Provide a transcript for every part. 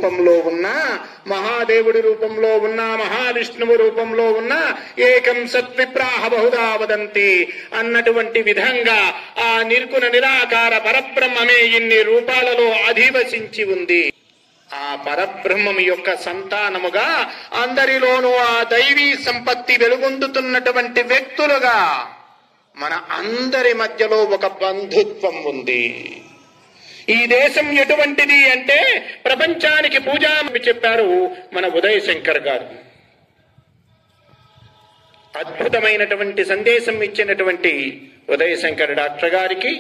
రూపంలో ఉన్నా, మహాదేవుడి రూపంలో ఉన్నా, మహావిష్ణువు రూపంలో ఉన్నా ఏకం సత్విప్రాహ బహుదా వదంతి అన్నటువంటి విధంగా ఆ నిర్గుణ నిరాకార పరబ్రహ్మమే ఇన్ని రూపాలలో అధివసించి ఉంది. ఆ పరబ్రహ్మం యొక్క సంతానముగా అందరిలోనూ ఆ దైవీ సంపత్తి వెలుగొందుతున్నటువంటి వ్యక్తులుగా మన అందరి మధ్యలో ఒక బంధుత్వం ఉంది. ఈ దేశం ఎటువంటిది అంటే ప్రపంచానికి పూజ చెప్పారు మన ఉదయ శంకర్ గారు. అద్భుతమైనటువంటి సందేశం ఇచ్చినటువంటి ఉదయ శంకర్ డాక్టర్ గారికి,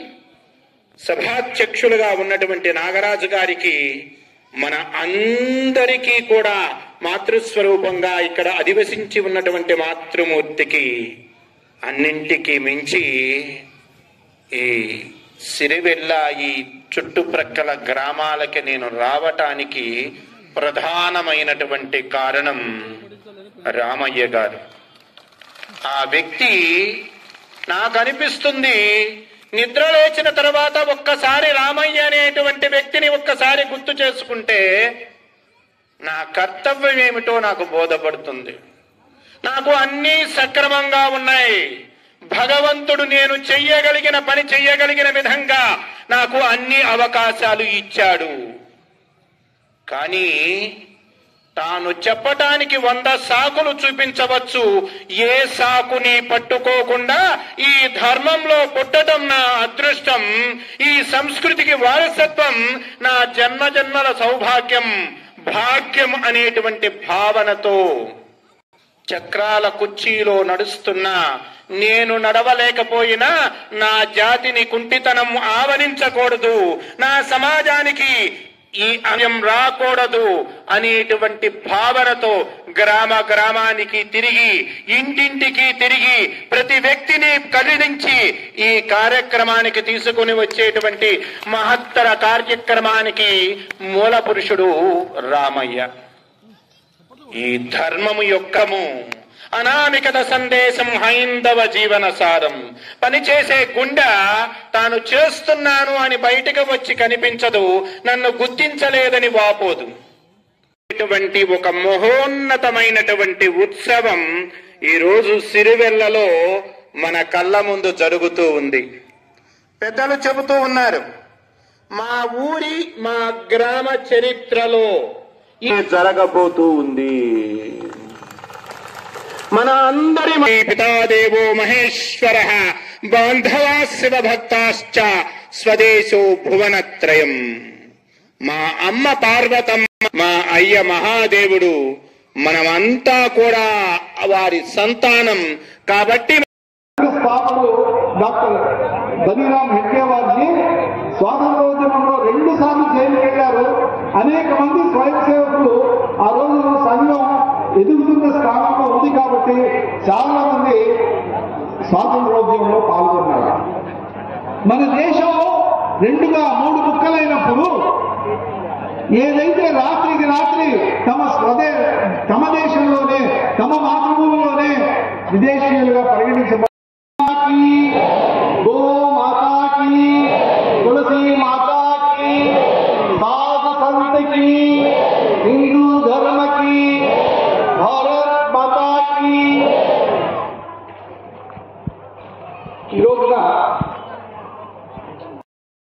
సభాధ్యక్షులుగా ఉన్నటువంటి నాగరాజు గారికి, మన అందరికీ కూడా మాతృస్వరూపంగా ఇక్కడ అధివసించి ఉన్నటువంటి మాతృమూర్తికి అన్నింటికీ మించి ఈ సిరివెల్ల ఈ చుట్టుప్రక్కల గ్రామాలకి నేను రావటానికి ప్రధానమైనటువంటి కారణం రామయ్య గారు. ఆ వ్యక్తి నాకు అనిపిస్తుంది, నిద్ర లేచిన తర్వాత ఒక్కసారి రామయ్య అనేటువంటి వ్యక్తిని ఒక్కసారి గుర్తు చేసుకుంటే నా కర్తవ్యం ఏమిటో నాకు బోధపడుతుంది. నాకు అన్నీ సక్రమంగా ఉన్నాయి. భగవంతుడు నేను చెయ్యగలిగిన పని చెయ్యగలిగిన విధంగా నాకు అన్ని అవకాశాలు ఇచ్చాడు. కానీ తాను చెప్పటానికి 100 సాకులు చూపించవచ్చు. ఏ సాకుని పట్టుకోకుండా ఈ ధర్మంలో పుట్టడం నా అదృష్టం, ఈ సంస్కృతికి వారసత్వం నా జన్మజన్మల సౌభాగ్యం, భాగ్యం అనేటువంటి భావనతో చక్రాల కుర్చీలో నడుస్తున్నా, నేను నడవలేకపోయినా నా జాతిని కుంటితనం ఆవరించకూడదు, నా సమాజానికి ఈ అన్యం రాకూడదు అనేటువంటి భావనతో గ్రామ గ్రామానికి తిరిగి, ఇంటింటికి తిరిగి, ప్రతి వ్యక్తిని కదిలించి ఈ కార్యక్రమానికి తీసుకుని వచ్చేటువంటి మహత్తర కార్యక్రమానికి మూల పురుషుడు రామయ్య. ఈ ధర్మము యొక్కము అనామికత సందేశం హైందవ జీవన సారం. పనిచేసే గుండె తాను చేస్తున్నాను అని బయటకు వచ్చి కనిపించదు, నన్ను గుర్తించలేదని వాపోదు. ఇటువంటి ఒక మహోన్నతమైనటువంటి ఉత్సవం ఈరోజు సిరివెల్లలో మన కళ్ళ ముందు జరుగుతూ ఉంది. పెద్దలు చెబుతూ ఉన్నారు, మా ఊరి మా గ్రామ చరిత్రలో ఇది జరగబోతూ ఉంది. మన అందరి పితాదేవో మహేశ్వర బాంధవా శివ భక్తాశ్చ స్వదేశో భువనత్రయం. మా అమ్మ పార్వతమ్మ, మా అయ్య మహాదేవుడు, మనమంతా కూడా వారి సంతానం. కాబట్టి డాక్టర్ బలిరామ్ హెడ్గేవార్జీ స్వాతంత్రోద్యమంలో 2 సార్లు జైలుకి వెళ్లారు. అనేక మంది స్వయం సేవకులు ఆ రోజు సంఘం ఎదుగుతున్న స్థానంలో ఉంది కాబట్టి చాలా మంది స్వాతంత్రోద్యమంలో పాల్గొన్నారు. మన దేశం 2గా 3 ముక్కలైనప్పుడు ఏదైతే రాత్రికి రాత్రి తమ దేశంలోనే, తమ మాతృభూమిలోనే విదేశీయులుగా పరిగణించబడి గో మాతాకి, తులసి మాతాకి, సాధు సంతకి, హిందూ ధర్మకి, భారత్ మాతాకి. ఈ రోజున